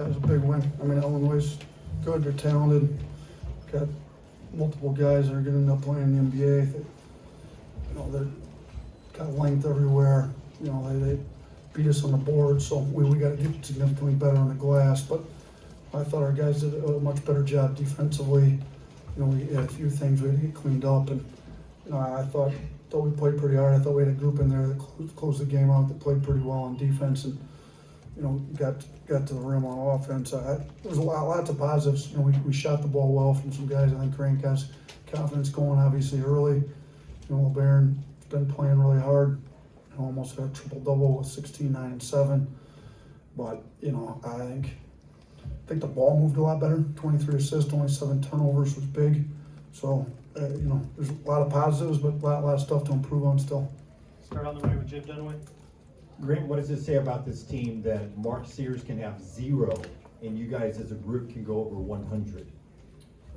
That was a big win. I mean, Illinois is good. They're talented. Got multiple guys that are going to end up playing in the NBA. They're got length everywhere. They beat us on the board, so we got to get significantly better on the glass. But I thought our guys did a much better job defensively. We had a few things we had to get cleaned up, and I thought we played pretty hard. I thought we had a group in there that closed the game out that played pretty well on defense, and got to the rim on offense. There was lots of positives. We shot the ball well from some guys. I think Grant got his confidence going obviously early. Labaron's been playing really hard. Almost got a triple-double with 16, 9, and 7. But I think the ball moved a lot better. 23 assists, only 7 turnovers was big. So there's a lot of positives, but a lot of stuff to improve on still. Start on the way with Jim Dunaway. Grant, what does it say about this team that Mark Sears can have 0 and you guys as a group can go over 100?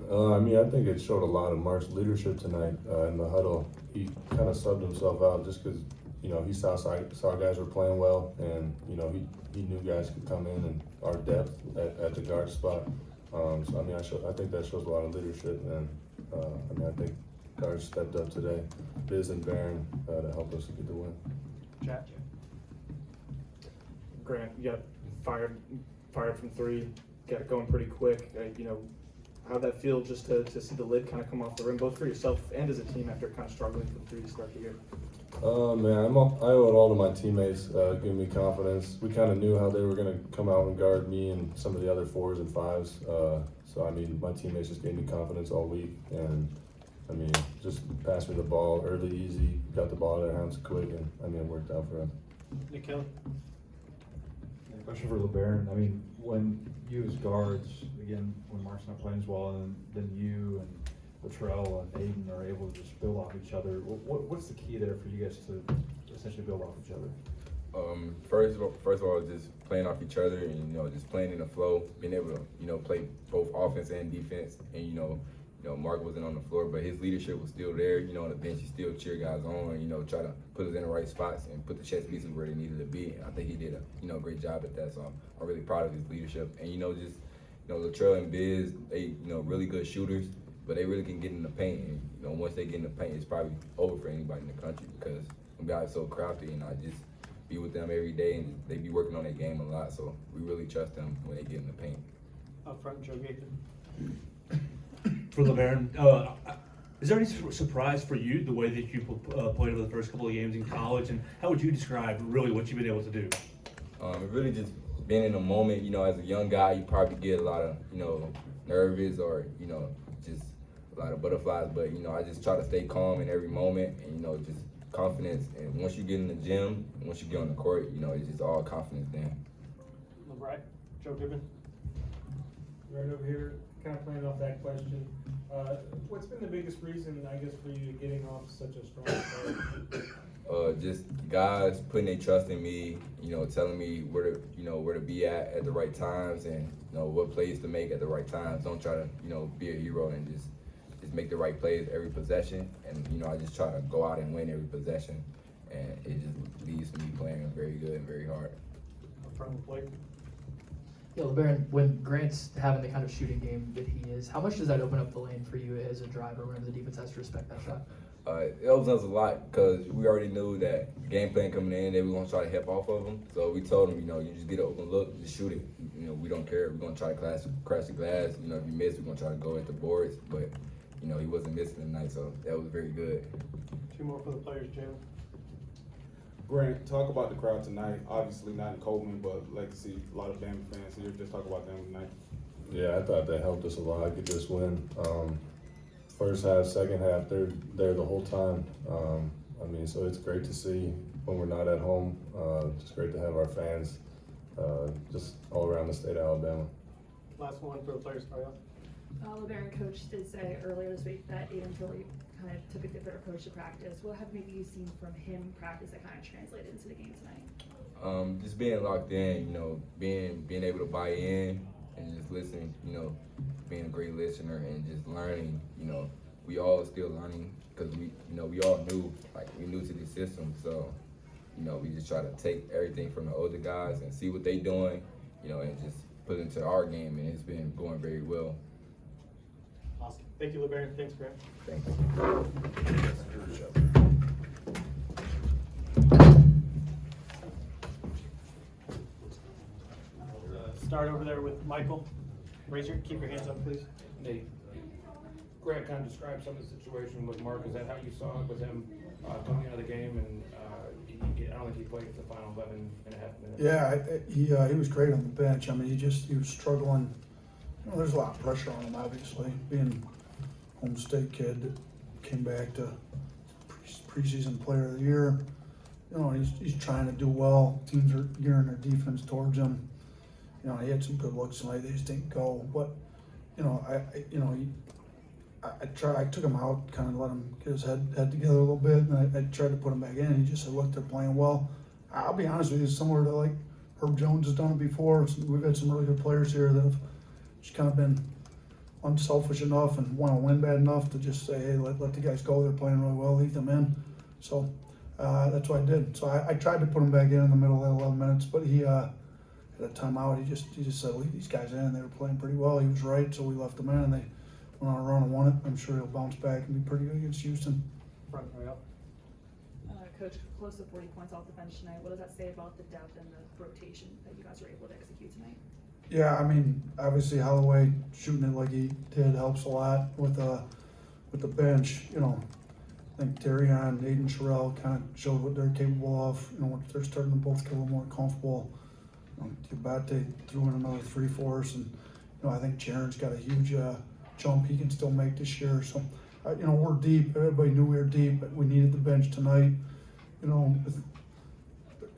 I think it showed a lot of Mark's leadership tonight in the huddle. He kind of subbed himself out just because, he saw guys were playing well, and, he knew guys could come in and our depth at the guard spot. I think that shows a lot of leadership, and I think guards stepped up today, Biz and Barron, to help us get the win. Jack. Grant, you got fired from 3, got it going pretty quick. How'd that feel just to see the lid kind of come off the rim, both for yourself and as a team after kind of struggling from 3 to start the year? I owe it all to my teammates giving me confidence. We kind of knew how they were going to come out and guard me and some of the other 4s and 5s. My teammates just gave me confidence all week, and just passed me the ball early, easy, got the ball in their hands quick, and it worked out for us. Nick Kelly. Question for Labaron. When you as guards, again, when Mark's not playing as well, and then you and Latrell and Aiden are able to just build off each other, what's the key there for you guys to essentially build off each other? First of all, just playing off each other and just playing in the flow, being able to play both offense and defense, and Mark wasn't on the floor, but his leadership was still there. On the bench, he still cheer guys on, and try to put us in the right spots and put the chess pieces where they needed to be. And I think he did a great job at that. So I'm really proud of his leadership. And Latrell and Biz, they really good shooters, but they really can get in the paint. And once they get in the paint, it's probably over for anybody in the country because them guys are so crafty, and I just be with them every day, and they be working on their game a lot. So we really trust them when they get in the paint. Up front, Joe Gaither. For Labaron, is there any surprise for you the way that you played over the first couple of games in college, and how would you describe really what you've been able to do? Really just being in the moment. As a young guy, you probably get a lot of nervous or just a lot of butterflies, but I just try to stay calm in every moment, and just confidence. And once you get in the gym, once you get on the court, it's just all confidence then. LeBron. Joe Gibbon. Right over here, kind of playing off that question. What's been the biggest reason, I guess, for you getting off such a strong start? Just guys putting their trust in me, telling me where to be at the right times, and what plays to make at the right times. Don't try to be a hero and just make the right plays every possession. And I just try to go out and win every possession, and it just leads to me playing very good and very hard. Up front with Blake. Yeah, LeBaron, when Grant's having the kind of shooting game that he is, how much does that open up the lane for you as a driver whenever the defense has to respect that shot? It helps us a lot because we already knew that game plan coming in, they were going to try to help off of them. So we told them, you just get an open look, just shoot it. We don't care. We're going to try to crash the glass. If you miss, we're going to try to go at the boards. But, he wasn't missing tonight, so that was very good. 2 more for the players, Jalen. Grant, talk about the crowd tonight. Obviously not in Coleman, but like to see a lot of Bama fans here. Just talk about them tonight. Yeah, I thought they helped us a lot get this win. First half, second half, they're there the whole time. So it's great to see when we're not at home. Just great to have our fans just all around the state of Alabama. Last one for the players, Ariel. Labaron coach did say earlier this week that Aiden Philly kind of took a different approach to practice. What have maybe you seen from him practice that kind of translated into the game tonight? Just being locked in, being able to buy in and just listen, being a great listener and just learning. We all still learning because we all we new to the system. So, we just try to take everything from the older guys and see what they doing, and just put into our game, and it's been going very well. Awesome. Thank you, Labaron. Thanks, Grant. Thank you. Start over there with Michael. Keep your hands up, please. Nate, Grant kind of described some of the situation with Mark. Is that how you saw it with him coming out of the game? And I don't think he played for the final 11 and a half minutes. Yeah, he was great on the bench. I mean, he was struggling. You know, there's a lot of pressure on him, obviously, being home state kid that came back to preseason player of the year. You know, he's trying to do well. Teams are gearing their defense towards him. You know, he had some good looks tonight. They just didn't go. But you know, I took him out, kind of let him get his head together a little bit, and I tried to put him back in. And he just said, "Look, they're playing well." I'll be honest with you, similar to like Herb Jones has done it before. We've had some really good players here that have just kind of been unselfish enough and want to win bad enough to just say, "Hey, let the guys go. They're playing really well. Leave them in." So that's what I did. So I tried to put him back in the middle of that 11 minutes, but he had a timeout. He just said, "Leave these guys in. They were playing pretty well." He was right, so we left them in, and they went on a run and won it. I'm sure he'll bounce back and be pretty good against Houston. Front row. Coach, close to 40 points off the bench tonight. What does that say about the depth and the rotation that you guys were able to execute tonight? Yeah, I mean, obviously Holloway shooting it like he did helps a lot with the bench. You know, I think Terrion, Nate and Sherrell kind of showed what they're capable of. You know, they're starting to both get a little more comfortable. Diabate threw in another 3 for us, and you know, I think Jaron's got a huge jump he can still make this year. So, you know, we're deep. Everybody knew we were deep, but we needed the bench tonight. You know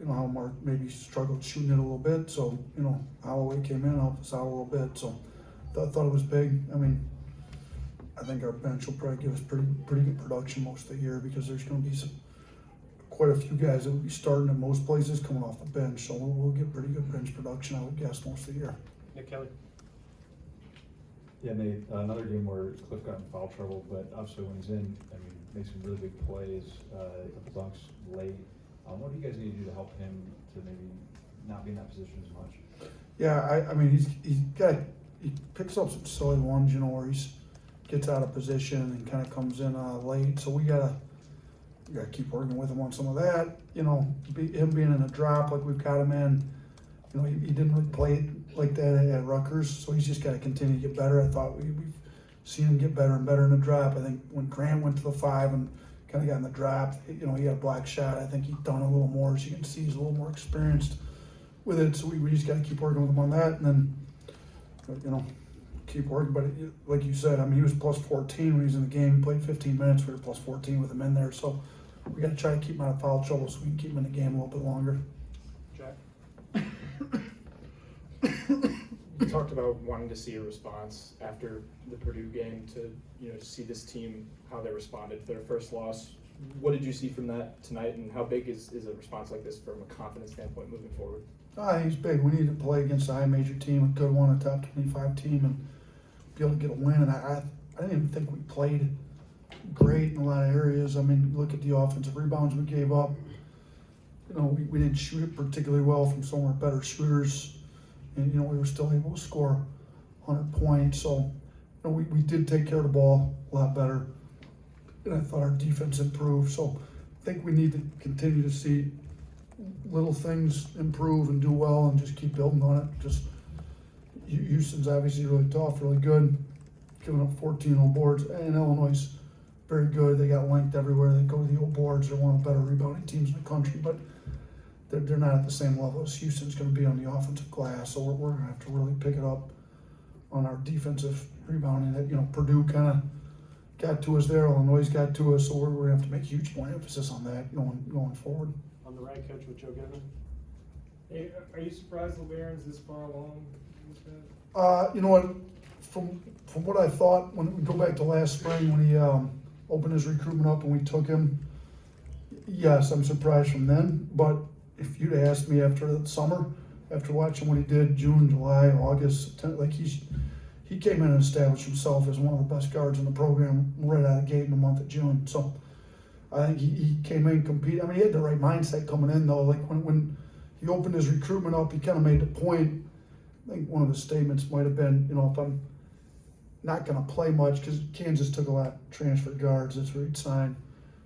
how Mark maybe struggled shooting it a little bit. So, you know, Holloway came in and helped us out a little bit. So, I thought it was big. I mean, I think our bench will probably give us pretty good production most of the year because there's going to be quite a few guys that will be starting in most places coming off the bench. So we'll get pretty good bench production, I would guess, most of the year. Nick Kelly. Yeah, Nate, another game where Cliff got in foul trouble, but obviously when he's in, I mean, makes some really big plays, a couple dunks late. What do you guys need to do to help him to maybe not be in that position as much? Yeah, I mean, he picks up some silly ones, you know, where he gets out of position and kind of comes in late. So we gotta keep working with him on some of that. You know, him being in a drop like we've got him in. You know, he didn't really play it like that at Rutgers, so he's just got to continue to get better. I thought we've seen him get better and better in the drop. I think when Grant went to the 5 and kind of got in the drop, you know, he had a black shot. I think he's done a little more, so you can see he's a little more experienced with it. So we just got to keep working with him on that, and then, you know, keep working. But like you said, I mean, he was plus 14 when he was in the game. He played 15 minutes. We were plus 14 with him in there. So we got to try to keep him out of foul trouble so we can keep him in the game a little bit longer. Jack. You talked about wanting to see a response after the Purdue game to, you know, see this team, how they responded to their first loss. What did you see from that tonight, and how big is a response like this from a confidence standpoint moving forward? He's big. We need to play against a high major team, a good one, a top 25 team, and be able to get a win. And I didn't even think we played great in a lot of areas. I mean, look at the offensive rebounds we gave up. You know, we didn't shoot it particularly well from some of our better shooters. And, you know, we were still able to score 100 points. So, you know, we did take care of the ball a lot better. And I thought our defense improved. So I think we need to continue to see little things improve and do well and just keep building on it. Just Houston's obviously really tough, really good, giving up 14 on boards. And Illinois is very good. They got length everywhere. They go to the old boards. They're one of the better rebounding teams in the country. But they're not at the same level as Houston's going to be on the offensive glass. So we're going to have to really pick it up on our defensive rebounding. That, you know, Purdue kind of got to us there. Illinois got to us. So we're going to have to make huge more emphasis on that going forward. On the right, coach, with Joe Gibbon. Hey, are you surprised Labaron's this far along? You know what? From what I thought, when we go back to last spring when he opened his recruitment up and we took him, yes, I'm surprised from then. But if you'd asked me after the summer, after watching what he did June, July, August, September, like he came in and established himself as one of the best guards in the program right out of the gate in the month of June. So I think he came in and competed. I mean, he had the right mindset coming in though. Like when he opened his recruitment up, he kind of made the point think one of the statements might have been, if I'm not gonna play much, because Kansas took a lot of transfer guards, that's where he'd sign.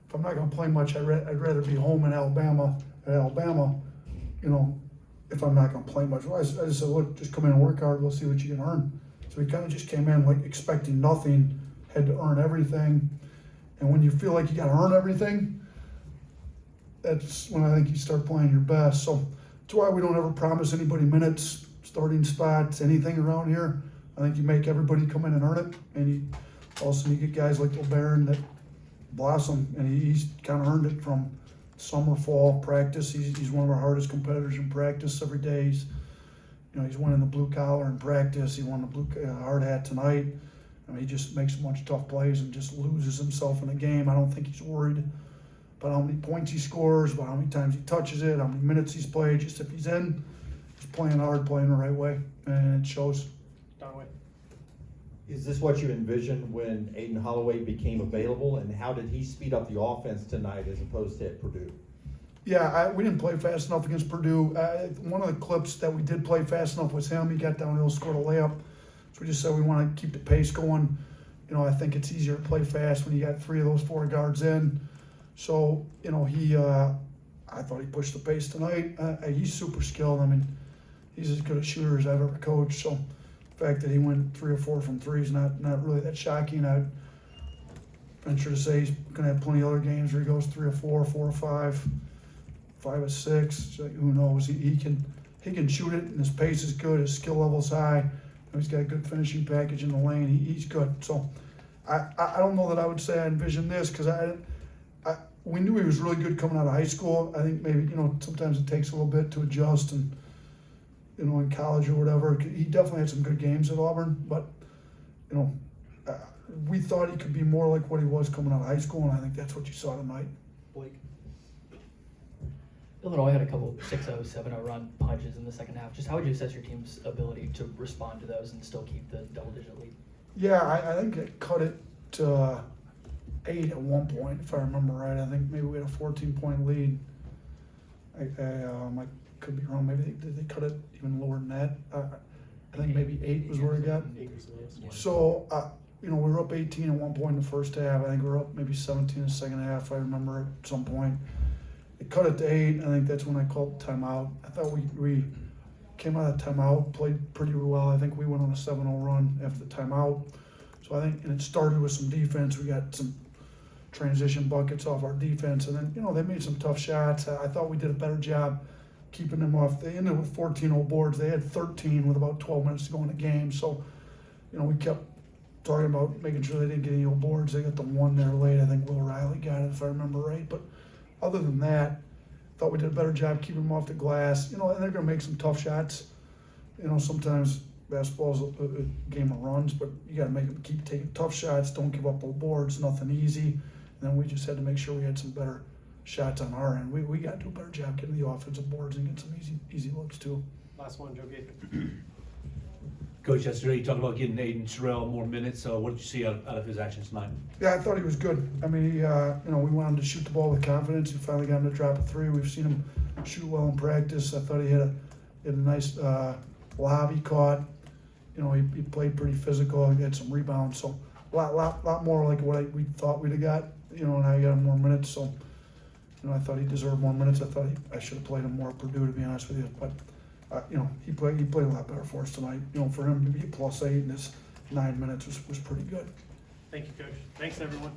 If I'm not gonna play much, I'd rather be home in Alabama, if I'm not gonna play much. Well, I just said, look, just come in and work hard, we'll see what you can earn. So he kind of just came in like expecting nothing, had to earn everything. And when you feel like you gotta earn everything, that's when I think you start playing your best. So that's why we don't ever promise anybody minutes, starting spots, anything around here. I think you make everybody come in and earn it, and you also you get guys like Labaron that blossom, and he's kind of earned it from summer, fall practice. He's one of our hardest competitors in practice every day. He's winning the blue collar in practice. He won the blue hard hat tonight. I mean, he just makes a bunch of tough plays and just loses himself in the game. I don't think he's worried about how many points he scores, about how many times he touches it, how many minutes he's played. Just if he's in, he's playing hard, playing the right way, and it shows. Donway. Is this what you envisioned when Aiden Holloway became available, and how did he speed up the offense tonight as opposed to at Purdue? Yeah, we didn't play fast enough against Purdue. One of the clips that we did play fast enough was him. He got downhill, scored a layup. So we just said we want to keep the pace going. I think it's easier to play fast when you got 3 of those 4 guards in. So, I thought he pushed the pace tonight. He's super skilled. I mean, he's as good a shooter as I've ever coached. So the fact that he went 3 or 4 from 3 is not really that shocking. I'd venture to say he's going to have plenty of other games where he goes 3 or 4, 4 or 5, 5 or 6. So who knows? He can shoot it, and his pace is good. His skill level's high. He's got a good finishing package in the lane. He's good. So I don't know that I would say I envisioned this, because we knew he was really good coming out of high school. I think maybe, sometimes it takes a little bit to adjust, and, in college or whatever. He definitely had some good games at Auburn, but, we thought he could be more like what he was coming out of high school, and I think that's what you saw tonight. Blake. Illinois had a couple 6-0, 7-0 run punches in the second half. Just how would you assess your team's ability to respond to those and still keep the double-digit lead? Yeah, I think it cut it to 8 at one point, if I remember right. I think maybe we had a 14-point lead. I could be wrong. Maybe they cut it even lower than that. I think maybe 8 was where it got. So, we were up 18 at one point in the first half. I think we were up maybe 17 in the second half, I remember at some point. It cut it to 8. I think that's when I called timeout. I thought we came out of the timeout, played pretty well. I think we went on a 7-0 run after the timeout. So I think, and it started with some defense. We got some transition buckets off our defense, and then, they made some tough shots. I thought we did a better job keeping them off. They ended with 14-0 boards. They had 13 with about 12 minutes to go in the game. So, we kept talking about making sure they didn't get any old boards. They got the one there late. I think Will Riley got it, if I remember right. But other than that, thought we did a better job keeping them off the glass. And they're going to make some tough shots. Sometimes basketball's a game of runs, but you got to make them keep taking tough shots. Don't give up old boards. Nothing easy. And then we just had to make sure we had some better shots on our end. We got to do a better job getting the offensive boards and get some easy looks too. Last one, Joe Gaither. Coach, yesterday you talked about getting Aiden Terrell more minutes. What did you see out of his actions tonight? Yeah, I thought he was good. I mean, we wanted to shoot the ball with confidence. He finally got him to drop a 3. We've seen him shoot well in practice. I thought he had a nice lob he caught. He played pretty physical. He had some rebounds. So a lot more like what we thought we'd have got. And I got him more minutes. So, I thought he deserved more minutes. I thought I should have played him more at Purdue, to be honest with you. But he played a lot better for us tonight. For him to be a +8 in his 9 minutes was pretty good. Thank you, Coach. Thanks, everyone.